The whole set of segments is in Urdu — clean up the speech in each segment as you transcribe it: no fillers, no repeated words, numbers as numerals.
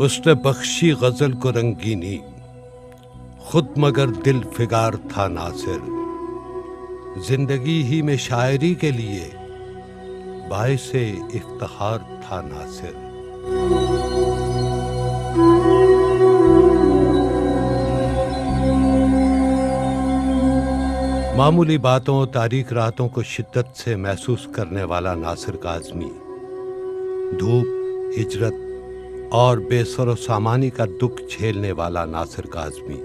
اس نے بخشی غزل کو رنگینی، خود مگر دل فگار تھا ناصر، زندگی ہی میں شاعری کے لیے باعث افتخار تھا ناصر۔ معمولی باتوں، تاریک راتوں کو شدت سے محسوس کرنے والا ناصر کاظمی، دھوپ، ہجرت اور بے سر و سامانی کا دکھ جھیلنے والا ناصر کاظمی،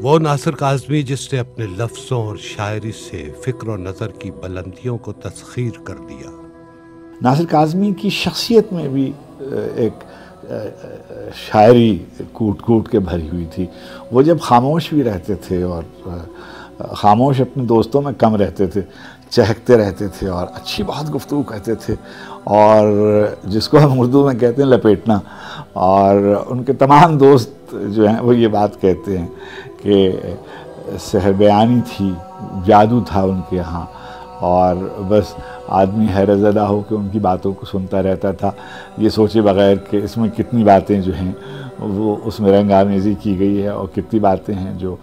وہ ناصر کاظمی جس نے اپنے لفظوں اور شاعری سے فکر و نظر کی بلندیوں کو تسخیر کر دیا۔ ناصر کاظمی کی شخصیت میں بھی ایک شاعری کوٹ کوٹ کے بھری ہوئی تھی۔ وہ جب خاموش بھی رہتے تھے اور خاموش اپنے دوستوں میں کم رہتے تھے، چہکتے رہتے تھے اور اچھی بات گفتگو کہتے تھے، اور جس کو ہم اردو میں کہتے ہیں لپیٹنا، اور ان کے تمام دوست جو ہیں وہ یہ بات کہتے ہیں کہ سحر بیانی تھی، جادو تھا ان کے ہاں، اور بس آدمی حیرت زدہ ہو کہ ان کی باتوں کو سنتا رہتا تھا، یہ سوچے بغیر کہ اس میں کتنی باتیں جو ہیں وہ اس میں رنگ آمیزی کی گئی ہے اور کتنی باتیں ہیں جو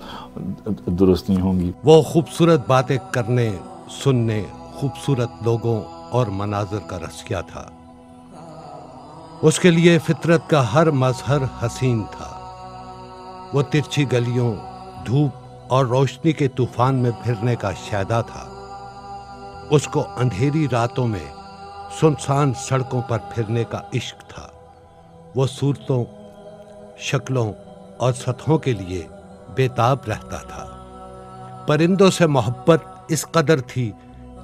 درست نہیں ہوں گی۔ وہ خوبصورت باتیں کرنے، سننے، خوبصورت لوگوں اور مناظر کا رسیا تھا۔ اس کے لیے فطرت کا ہر مظہر حسین تھا۔ وہ ترچھی گلیوں، دھوپ اور روشنی کے طوفان میں پھرنے کا شیدا تھا۔ اس کو اندھیری راتوں میں سنسان سڑکوں پر پھرنے کا عشق تھا۔ وہ صورتوں، شکلوں اور سطحوں کے لیے بےتاب رہتا تھا۔ پرندوں سے محبت اس قدر تھی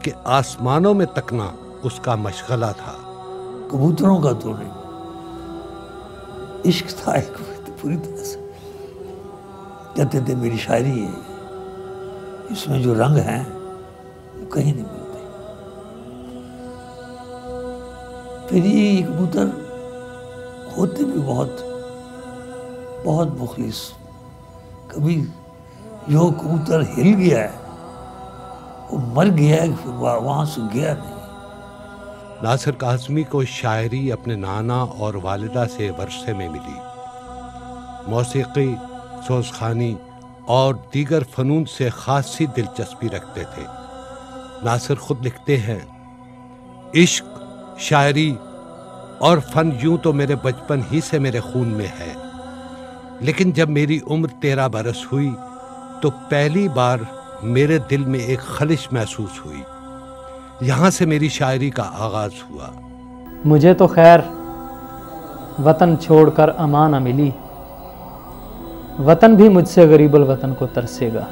کہ آسمانوں میں تکنا اس کا مشغلہ تھا۔ کبوتروں کا تو نہیں، عشق تھا ایک پوری طرح سے۔ کہتے تھے میری شاعری ہے، اس میں جو رنگ ہیں وہ کہیں نہیں ملتے۔ پھر یہ کبوتر ہوتے بھی بہت بہت مخلص۔ کبھی جو کبوتر ہل گیا ہے وہ مر گیا ہے، پھر وہاں سے گیا نہیں۔ ناصر کاظمی کو شاعری اپنے نانا اور والدہ سے ورثے میں ملی۔ موسیقی، سوزخوانی اور دیگر فنون سے خاصی دلچسپی رکھتے تھے۔ ناصر خود لکھتے ہیں، عشق، شاعری اور فن یوں تو میرے بچپن ہی سے میرے خون میں ہے، لیکن جب میری عمر 13 برس ہوئی تو پہلی بار میرے دل میں ایک خلش محسوس ہوئی۔ یہاں سے میری شاعری کا آغاز ہوا۔ مجھے تو خیر وطن چھوڑ کر امان نہ ملی، وطن بھی مجھ سے غریب الوطن کو ترسے گا۔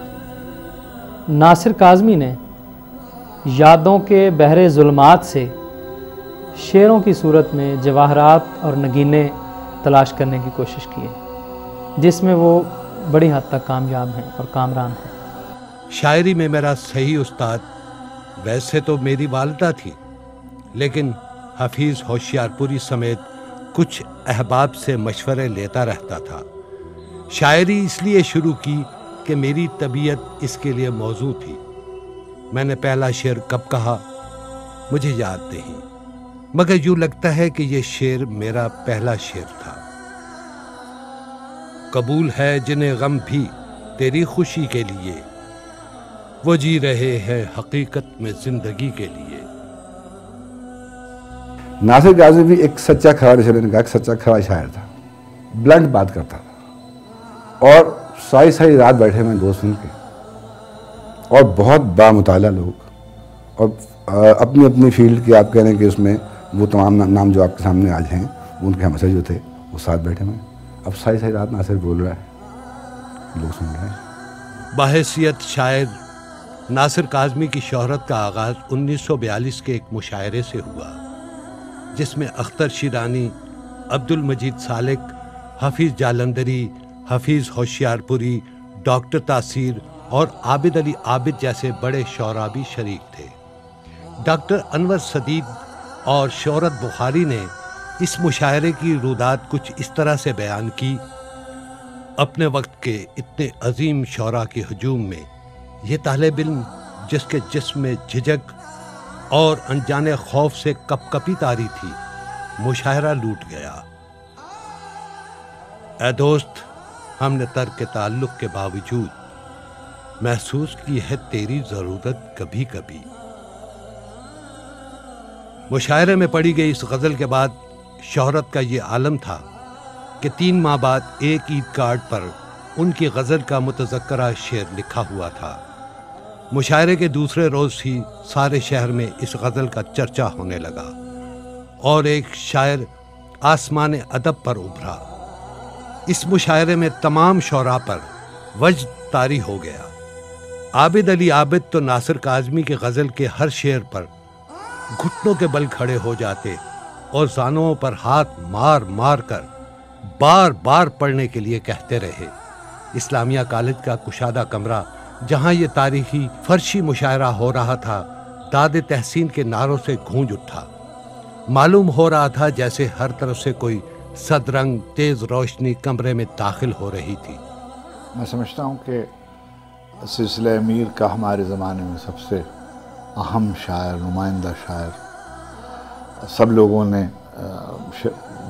ناصر کاظمی نے یادوں کے بحر ظلمات سے شعروں کی صورت میں جواہرات اور نگینے تلاش کرنے کی کوشش کی ہے، جس میں وہ بڑی حد تک کامیاب ہیں اور کامران ہیں۔ شاعری میں میرا صحیح استاد ویسے تو میری والدہ تھی، لیکن حفیظ ہوشیار پوری سمیت کچھ احباب سے مشورے لیتا رہتا تھا۔ شاعری اس لیے شروع کی کہ میری طبیعت اس کے لیے موزوں تھی۔ میں نے پہلا شعر کب کہا مجھے یاد نہیں، مگر یوں لگتا ہے کہ یہ شعر میرا پہلا شعر تھا۔ قبول ہے جنہیں غم بھی تیری خوشی کے لیے، وہ جی رہے ہیں حقیقت میں زندگی کے لیے۔ ناصر کاظمی بھی ایک سچا کھڑا، جیسے نے کہا، ایک سچا کھڑا شاعر تھا، بلنٹ بات کرتا تھا، اور ساری ساری رات بیٹھے میں دوست ان کے، اور بہت بامطالعہ لوگ، اور اپنی اپنی فیلڈ کے آپ کہہ رہے ہیں کہ اس میں وہ تمام نام جو آپ کے سامنے آج ہیں وہ ان کے ہمسر جو تھے وہ ساتھ بیٹھے میں، اب ساری ساری رات ناصر بول رہا ہے، لوگ سن رہے ہیں۔ بحیثیت شاعر ناصر کاظمی کی شہرت کا آغاز 1942 کے ایک مشاعرے سے ہوا، جس میں اختر شیرانی، عبد المجید سالک، حفیظ جالندری، حفیظ ہوشیار پوری، ڈاکٹر تاثیر اور عابد علی عابد جیسے بڑے شعراء بھی شریک تھے۔ ڈاکٹر انور سدید اور شہرت بخاری نے اس مشاعرے کی رودات کچھ اس طرح سے بیان کی، اپنے وقت کے اتنے عظیم شعراء کے ہجوم میں یہ طالب علم جس کے جسم میں جھجک اور انجانے خوف سے کپ کپی طاری تھی، مشاعرہ لوٹ گیا۔ اے دوست، ہم نے ترک تعلق کے باوجود محسوس کی ہے تیری ضرورت کبھی کبھی۔ مشاعرے میں پڑھی گئی اس غزل کے بعد شہرت کا یہ عالم تھا کہ 3 ماہ بعد ایک عید کارڈ پر ان کی غزل کا متذکرہ شعر لکھا ہوا تھا۔ مشاعرے کے دوسرے روز ہی سارے شہر میں اس غزل کا چرچا ہونے لگا اور ایک شاعر آسمان ادب پر ابھرا۔ اس مشاعرے میں تمام شعراء پر وجد طاری ہو گیا۔ عابد علی عابد تو ناصر کاظمی کے غزل کے ہر شعر پر گھٹنوں کے بل کھڑے ہو جاتے اور زانوں پر ہاتھ مار مار کر بار بار پڑھنے کے لیے کہتے رہے۔ اسلامیہ کالج کا کشادہ کمرہ جہاں یہ تاریخی فرشی مشاعرہ ہو رہا تھا، داد تحسین کے نعروں سے گونج اٹھا۔ معلوم ہو رہا تھا جیسے ہر طرف سے کوئی صدرنگ تیز روشنی کمرے میں داخل ہو رہی تھی۔ میں سمجھتا ہوں کہ سلسلہ میر کا ہمارے زمانے میں سب سے اہم شاعر، نمائندہ شاعر، سب لوگوں نے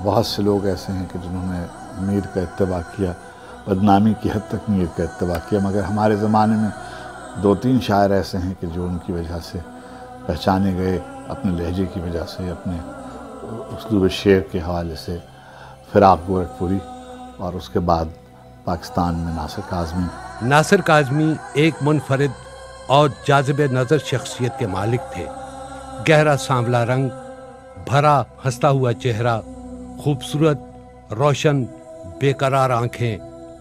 بہت سے لوگ ایسے ہیں کہ جنہوں نے میر کا اتباع کیا، بدنامی کی حد تک میر کا اتباع کیا، مگر ہمارے زمانے میں 2-3 شاعر ایسے ہیں کہ جو ان کی وجہ سے پہچانے گئے، اپنے لہجے کی وجہ سے، اپنے اسلوب شعر کے حوالے سے، فراق گورکھپوری اور اس کے بعد پاکستان میں ناصر کاظمی۔ ناصر کاظمی ایک منفرد اور جاذب نظر شخصیت کے مالک تھے۔ گہرا سانولا رنگ، بھرا ہنستا ہوا چہرہ، خوبصورت روشن بے قرار آنکھیں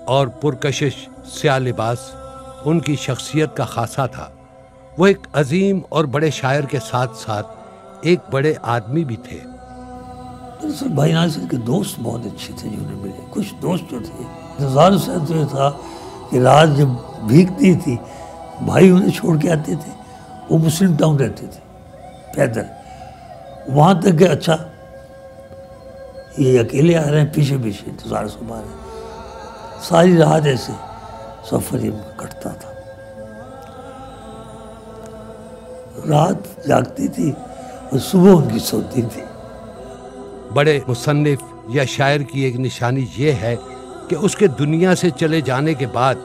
اور پرکشش سیاہ لباس ان کی شخصیت کا خاصہ تھا۔ وہ ایک عظیم اور بڑے شاعر کے ساتھ ساتھ ایک بڑے آدمی بھی تھے۔ دراصل بھائی ناصر کے دوست بہت اچھے تھے جو انہیں ملے۔ کچھ دوست جو تھے، انتظار سے تو یہ تھا کہ رات جب بھیگتی تھی بھائی انہیں چھوڑ کے آتے تھے۔ وہ مسلم ٹاؤن رہتے تھے، پیدل وہاں تک کہ اچھا یہ اکیلے آ رہے ہیں، پیچھے پیچھے انتظار سے مارے۔ ساری رات ایسے سفر ہی کٹتا تھا۔ رات جاگتی تھی اور صبح ان کی سوتی تھی۔ بڑے مصنف یا شاعر کی ایک نشانی یہ ہے کہ اس کے دنیا سے چلے جانے کے بعد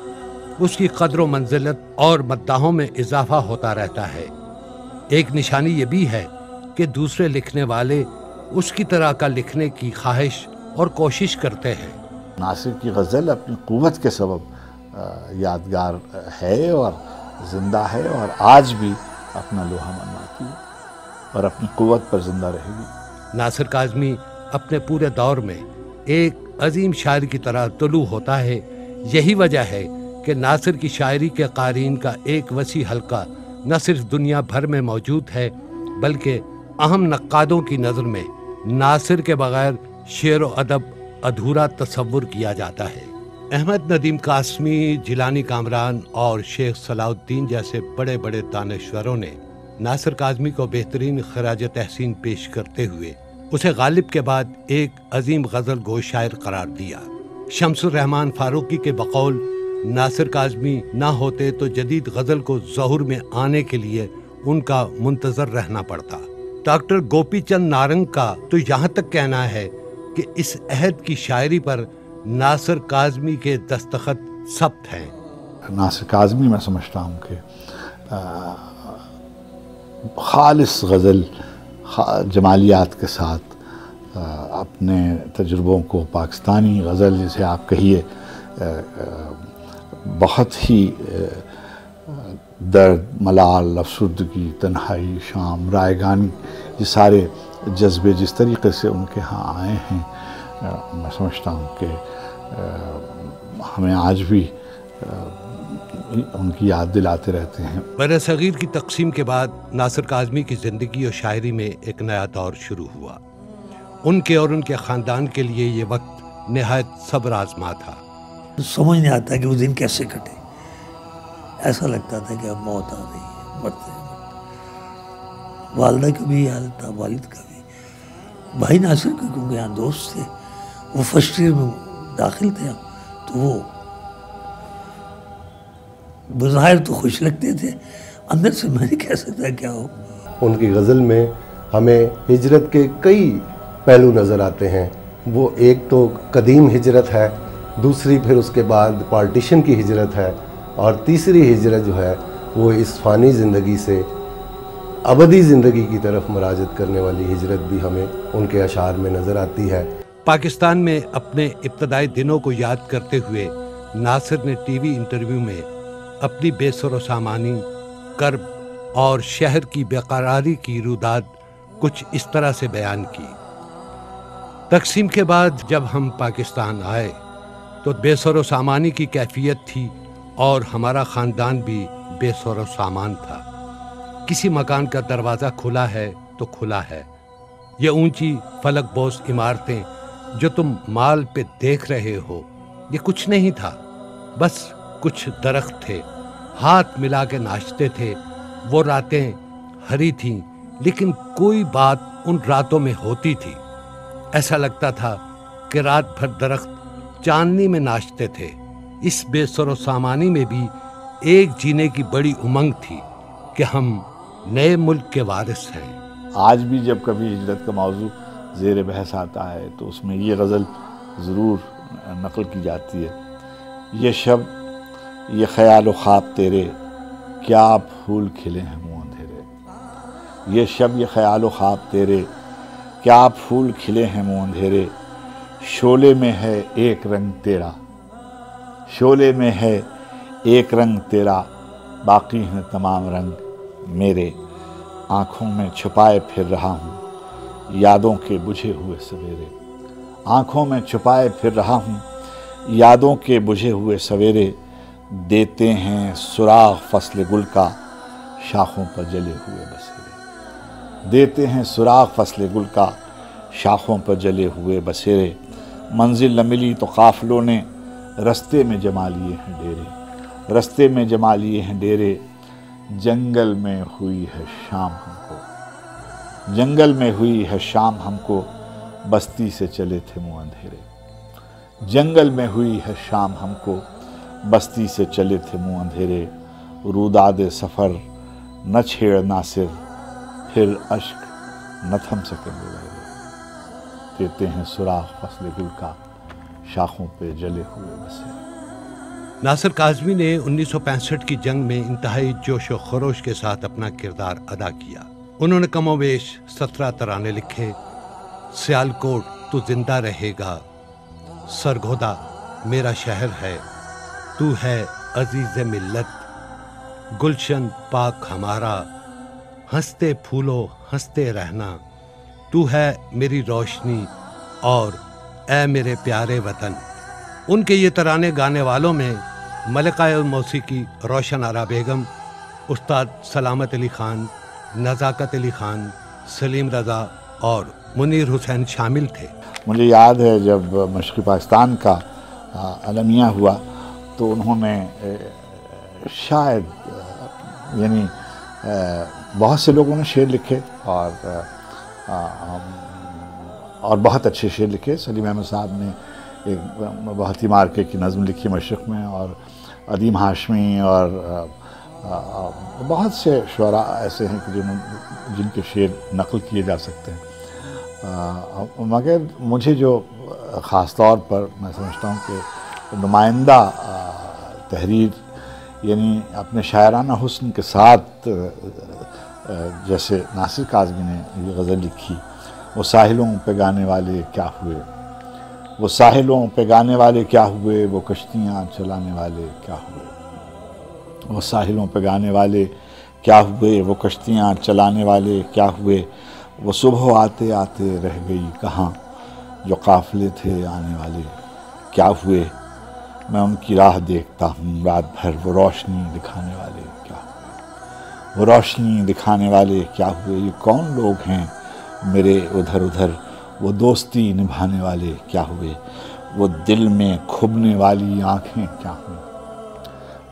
اس کی قدر و منزلت اور مداحوں میں اضافہ ہوتا رہتا ہے۔ ایک نشانی یہ بھی ہے کہ دوسرے لکھنے والے اس کی طرح کا لکھنے کی خواہش اور کوشش کرتے ہیں۔ ناصر کی غزل اپنی قوت کے سبب یادگار ہے اور زندہ ہے، اور آج بھی اپنا لوہا منواتی ہے اور اپنی قوت پر زندہ رہے گی۔ ناصر کاظمی اپنے پورے دور میں ایک عظیم شاعر کی طرح طلوع ہوتا ہے۔ یہی وجہ ہے کہ ناصر کی شاعری کے قارئین کا ایک وسیع حلقہ نہ صرف دنیا بھر میں موجود ہے بلکہ اہم نقادوں کی نظر میں ناصر کے بغیر شعر و ادب ادھورا تصور کیا جاتا ہے۔ احمد ندیم قاسمی، جیلانی کامران اور شیخ صلاح الدین جیسے بڑے بڑے دانشوروں نے ناصر کاظمی کو بہترین خراج تحسین پیش کرتے ہوئے اسے غالب کے بعد ایک عظیم غزل گو شاعر قرار دیا۔ شمس الرحمن فاروقی کے بقول ناصر کاظمی نہ ہوتے تو جدید غزل کو ظہور میں آنے کے لیے ان کا منتظر رہنا پڑتا۔ ڈاکٹر گوپی چند نارنگ کا تو یہاں تک کہنا ہے کہ اس عہد کی شاعری پر ناصر کاظمی کے دستخط ثبت ہیں۔ ناصر کاظمی میں سمجھتا ہوں کہ خالص غزل جمالیات کے ساتھ اپنے تجربوں کو پاکستانی غزل جسے آپ کہیے بہت ہی درد، ملال، افسردگی، تنہائی، شام، رائگانی، یہ سارے جذبے جس طریقے سے ان کے ہاں آئے ہیں، میں سمجھتا ہوں کہ ہمیں آج بھی ان کی یاد دلاتے رہتے ہیں۔ بر صغیر کی تقسیم کے بعد ناصر کاظمی کی زندگی اور شاعری میں ایک نیا دور شروع ہوا۔ ان کے اور ان کے خاندان کے لیے یہ وقت نہایت صبر آزما تھا۔ سمجھ نہیں آتا کہ وہ دن کیسے کٹے۔ ایسا لگتا تھا کہ اب موت آ رہی ہے، مرتے ہیں۔ والدہ کا بھی حال تھا، والد کا بھی۔ بھائی ناصر کے کیونکہ یہاں دوست تھے، وہ فرسٹ ایئر میں داخل تھے، تو وہ بظاہر تو خوش لگتے تھے، اندر سے میں نہیں کہہ سکتا کیا ہو۔ ان کی غزل میں ہمیں ہجرت کے کئی پہلو نظر آتے ہیں۔ وہ ایک تو قدیم ہجرت ہے دوسری پھر اس کے بعد پارٹیشن کی ہجرت ہے، اور تیسری ہجرت جو ہے وہ اس فانی زندگی سے ابدی زندگی کی طرف مراجعت کرنے والی ہجرت بھی ہمیں ان کے اشعار میں نظر آتی ہے۔ پاکستان میں اپنے ابتدائی دنوں کو یاد کرتے ہوئے ناصر نے ٹی وی انٹرویو میں اپنی بے سر و سامانی، کرب اور شہر کی بے قراری کی روداد کچھ اس طرح سے بیان کی۔ تقسیم کے بعد جب ہم پاکستان آئے تو بے سر و سامانی کی کیفیت تھی، اور ہمارا خاندان بھی بے سر و سامان تھا۔ کسی مکان کا دروازہ کھلا ہے تو کھلا ہے۔ یہ اونچی فلک بوس عمارتیں جو تم مال پہ دیکھ رہے ہو، یہ کچھ نہیں تھا، بس کچھ درخت تھے، ہاتھ ملا کے ناچتے تھے۔ وہ راتیں ہری تھیں، لیکن کوئی بات ان راتوں میں ہوتی تھی۔ ایسا لگتا تھا کہ رات بھر درخت چاندنی میں ناچتے تھے۔ اس بے سر و سامانی میں بھی ایک جینے کی بڑی امنگ تھی کہ ہم نئے ملک کے وارث ہیں۔ آج بھی جب کبھی ہجرت کا موضوع زیر بحث آتا ہے تو اس میں یہ غزل ضرور نقل کی جاتی ہے: یہ شب یہ خیال و خواب تیرے، کیا پھول کھلے ہیں منہ اندھیرے۔ یہ شب یہ خیال و خواب تیرے، کیا پھول کھلے ہیں منہ اندھیرے۔ شعلے میں ہے ایک رنگ تیرا، شعلے میں ہے ایک رنگ تیرا، باقی ہیں تمام رنگ میرے۔ آنکھوں میں چھپائے پھر رہا ہوں یادوں کے بجھے ہوئے سویرے۔ آنکھوں میں چھپائے پھر رہا ہوں یادوں کے بجھے ہوئے سویرے۔ دیتے ہیں سراغ فصل گل کا شاخوں پر جلے ہوئے بسیرے۔ دیتے ہیں سراغ فصل گل کا شاخوں پر جلے ہوئے بسیرے۔ منزل نہ ملی تو قافلوں نے رستے میں جما لیے ہیں ڈیرے۔ رستے میں جما لیے ہیں ڈیرے۔ جنگل میں ہوئی ہے شام ہم کو، جنگل میں ہوئی ہے شام ہم کو، بستی سے چلے تھے منہ اندھیرے۔ جنگل میں ہوئی ہے شام ہم کو، بستی سے چلے تھے منہ اندھیرے۔ روداد سفر نہ چھیڑ ناصر، پھر اشک نہ تھم سکیں گے میرے۔ دیتے ہیں سراغ فصل گل کا شاخوں پہ جلے ہوئے بسیرے۔ ناصر کاظمی نے 1965 کی جنگ میں انتہائی جوش و خروش کے ساتھ اپنا کردار ادا کیا۔ انہوں نے کم و بیش 17 ترانے لکھے: سیالکوٹ تو زندہ رہے گا، سرگودا میرا شہر ہے، تو ہے عزیز ملت، گلشن پاک ہمارا، ہنستے پھولو ہنستے رہنا، تو ہے میری روشنی اور اے میرے پیارے وطن۔ ان کے یہ ترانے گانے والوں میں ملکہ موسیقی روشن آرا بیگم، استاد سلامت علی خان، نزاکت علی خان، سلیم رضا اور منیر حسین شامل تھے۔ مجھے یاد ہے جب مشرقی پاکستان کا المیہ ہوا تو انہوں نے شاید یعنی بہت سے لوگوں نے شعر لکھے اور بہت اچھے شعر لکھے۔ سلیم احمد صاحب نے ایک بہت ہی مارکے کی نظم لکھی مشرق میں، اور عدیم ہاشمی اور بہت سے شعراء ایسے ہیں کہ جن کے شعر نقل کیے جا سکتے ہیں۔ مگر مجھے جو خاص طور پر میں سمجھتا ہوں کہ نمائندہ تحریر یعنی اپنے شاعرانہ حسن کے ساتھ جیسے ناصر کاظمی نے یہ غزل لکھی: وہ ساحلوں پہ گانے والے کیا ہوئے، وہ ساحلوں پہ گانے والے کیا ہوئے، وہ کشتیاں چلانے والے کیا ہوئے۔ وہ ساحلوں پہ گانے والے کیا ہوئے، وہ کشتیاں چلانے والے کیا ہوئے۔ وہ صبح آتے آتے رہ گئی کہاں، جو قافلے تھے آنے والے کیا ہوئے۔ میں ان کی راہ دیکھتا ہوں رات بھر، وہ روشنی دکھانے والے کیا ہوئے، وہ روشنی دکھانے والے کیا ہوئے۔ یہ کون لوگ ہیں میرے ادھر ادھر، وہ دوستی نبھانے والے کیا ہوئے۔ وہ دل میں کھبنے والی آنکھیں کیا ہوئیں،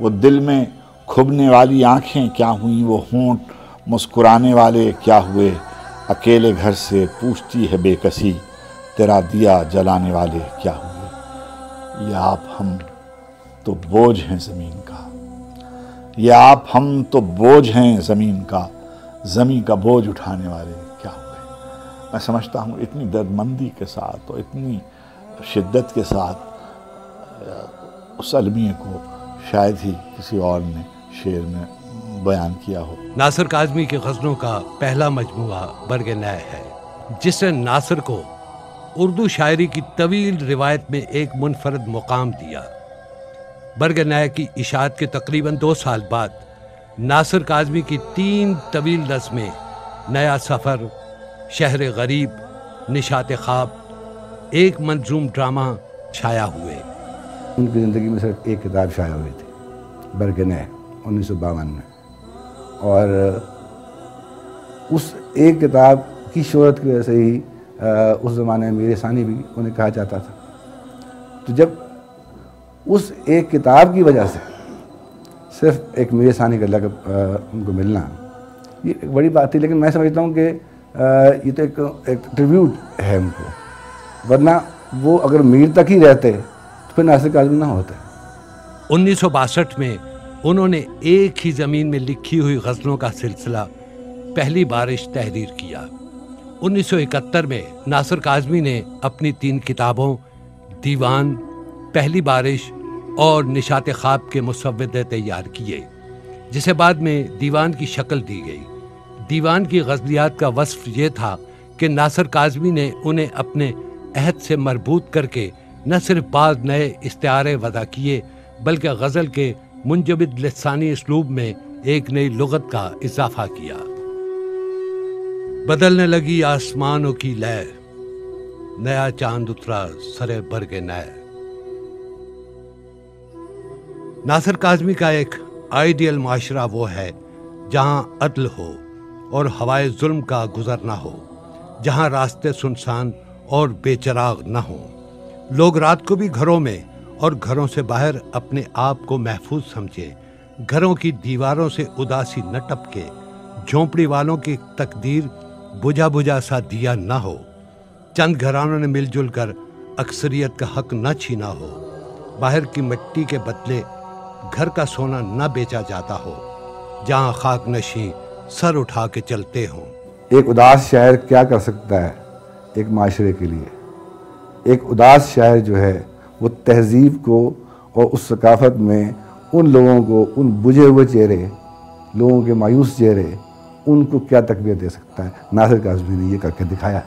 وہ دل میں کھبنے والی آنکھیں کیا ہوئیں۔ وہ ہونٹ مسکرانے والے کیا ہوئے۔ اکیلے گھر سے پوچھتی ہے بے کسی، تیرا دیا جلانے والے کیا ہوئے۔ یہ آپ ہم تو بوجھ ہیں زمین کا، یہ آپ ہم تو بوجھ ہیں زمین کا، زمین کا بوجھ اٹھانے والے کیا ہوئے۔ میں سمجھتا ہوں اتنی دردمندی کے ساتھ اور اتنی شدت کے ساتھ اس المیہ کو شاید ہی کسی اور نے شعر میں بیان کیا ہو۔ ناصر کاظمی کی غزلوں کا پہلا مجموعہ برگ نئے ہے، جس نے ناصر کو اردو شاعری کی طویل روایت میں ایک منفرد مقام دیا۔ برگ نئے کی اشاعت کے تقریباً 2 سال بعد ناصر کاظمی کی 3 طویل نظمیں نیا سفر، شہر غریب، نشاط خواب، ایک منظوم ڈرامہ شائع ہوئے۔ ان کی زندگی میں صرف ایک کتاب شائع ہوئی تھی، برگ نئے، 1952 میں، اور اس ایک کتاب کی شہرت کی وجہ سے ہی اس زمانے میں میر ثانی بھی انہیں کہا جاتا تھا۔ تو جب اس ایک کتاب کی وجہ سے صرف ایک میر ثانی کا لقب ان کو ملنا یہ ایک بڑی بات تھی، لیکن میں سمجھتا ہوں کہ یہ تو ایک ٹریبیوٹ ہے ان کو، ورنہ وہ اگر میر تک ہی رہتے تو پھر ناصر کاظمی نہ ہوتے۔ 1962 میں انہوں نے ایک ہی زمین میں لکھی ہوئی غزلوں کا سلسلہ پہلی بارش تحریر کیا۔ 1971 میں ناصر کاظمی نے اپنی 3 کتابوں دیوان، پہلی بارش اور نشاط خواب کے مسودے تیار کیے، جسے بعد میں دیوان کی شکل دی گئی۔ دیوان کی غزلیات کا وصف یہ تھا کہ ناصر کاظمی نے انہیں اپنے عہد سے مربوط کر کے نہ صرف بعض نئے استعارے وضع کیے بلکہ غزل کے منجمد لسانی اسلوب میں ایک نئی لغت کا اضافہ کیا۔ بدلنے لگی آسمانوں کی لے، نیا چاند اترا سرے برگ نئے۔ ناصر کاظمی کا ایک آئیڈیل معاشرہ وہ ہے جہاں عدل ہو اور ہوائے ظلم کا گزر نہ ہو، جہاں راستے سنسان اور بے چراغ نہ ہوں، لوگ رات کو بھی گھروں میں اور گھروں سے باہر اپنے آپ کو محفوظ سمجھے، گھروں کی دیواروں سے اداسی نہ ٹپکے، جھونپڑی والوں کی تقدیر بجھا بجھا سا دیا نہ ہو، چند گھرانوں نے مل جل کر اکثریت کا حق نہ چھینا ہو، باہر کی مٹی کے بدلے گھر کا سونا نہ بیچا جاتا ہو، جہاں خاک نشیں سر اٹھا کے چلتے ہوں۔ ایک اداس شاعر کیا کر سکتا ہے ایک معاشرے کے لیے؟ ایک اداس شاعر جو ہے وہ تہذیب کو اور اس ثقافت میں ان لوگوں کو، ان بجھے ہوئے چہرے، لوگوں کے مایوس چہرے، ان کو کیا تقویت دے سکتا ہے؟ ناصر کاظمی نے یہ کر کے دکھایا،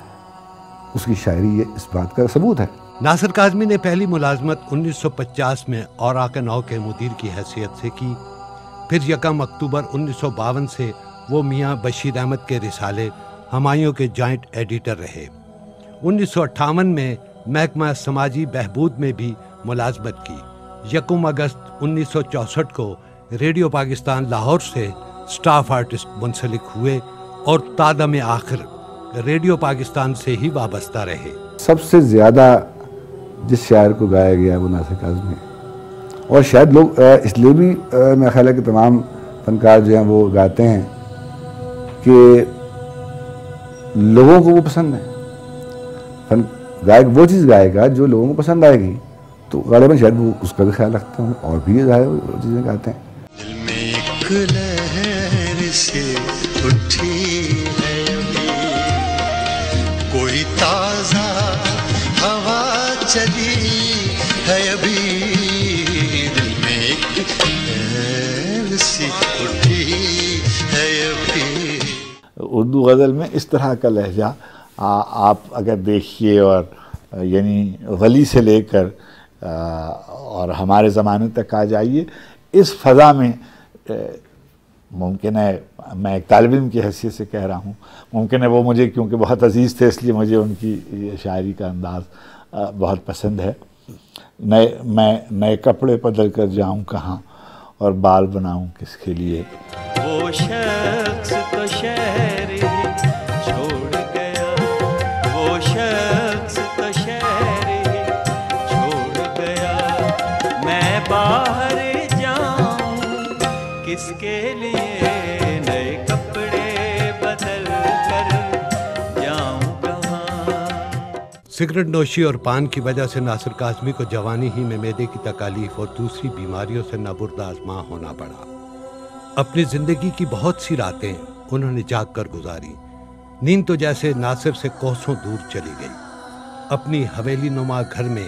اس کی شاعری یہ اس بات کا ثبوت ہے۔ ناصر کاظمی نے پہلی ملازمت 1950 میں اوراق نو کے مدیر کی حیثیت سے کی، پھر 1 اکتوبر 1952 سے وہ میاں بشیر احمد کے رسالے ہمایوں کے جوائنٹ ایڈیٹر رہے۔ 1958 میں محکمہ سماجی بہبود میں بھی ملازمت کی۔ 1 اگست 1964 کو ریڈیو پاکستان لاہور سے سٹاف آرٹسٹ منسلک ہوئے اور تادم آخر ریڈیو پاکستان سے ہی وابستہ رہے۔ سب سے زیادہ جس شاعر کو گایا گیا ہے وہ ناصر کاظمی ہے، اور شاید لوگ اس لیے بھی میرا خیال ہے کہ تمام فنکار جو ہیں وہ گاتے ہیں کہ لوگوں کو وہ پسند ہے۔ گائک وہ چیز گائے گا جو لوگوں کو پسند آئے گی، تو غالباً شاید وہ اس کا بھی خیال رکھتے ہوں، اور بھی ظاہر وہ چیزیں گاتے ہیں۔ دل میں ایک لہر سے اٹھی ہے ابھی، کوئی تازہ ہوا چلی ہے ابھی، دل میں ایک لہر سے اٹھی ہے ابھی۔ اردو غزل میں اس طرح کا لہجہ آپ اگر دیکھیے، اور یعنی ولی سے لے کر اور ہمارے زمانے تک آ جائیے، اس فضا میں ممکن ہے، میں ایک طالب علم کی حیثیت سے کہہ رہا ہوں، ممکن ہے وہ مجھے کیونکہ بہت عزیز تھے اس لیے مجھے ان کی شاعری کا انداز بہت پسند ہے۔ میں نئے کپڑے بدل کر جاؤں کہاں اور بال بناؤں کس کے لیے۔ وہ شخص تو شہر ہی چھوڑ گیا، وہ شخص تو شہر ہی چھوڑ گیا، میں باہر جاؤں کس کے لیے، نئے کپڑے بدل کر جاؤں کہاں۔ سگریٹ نوشی اور پان کی وجہ سے ناصر کاظمی کو جوانی ہی میں معدے کی تکالیف اور دوسری بیماریوں سے نابرد آزما ہونا پڑا۔ اپنی زندگی کی بہت سی راتیں انہوں نے جاگ کر گزاری، نیند تو جیسے ناصر سے کوسوں دور چلی گئی۔ اپنی حویلی نما گھر میں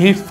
8th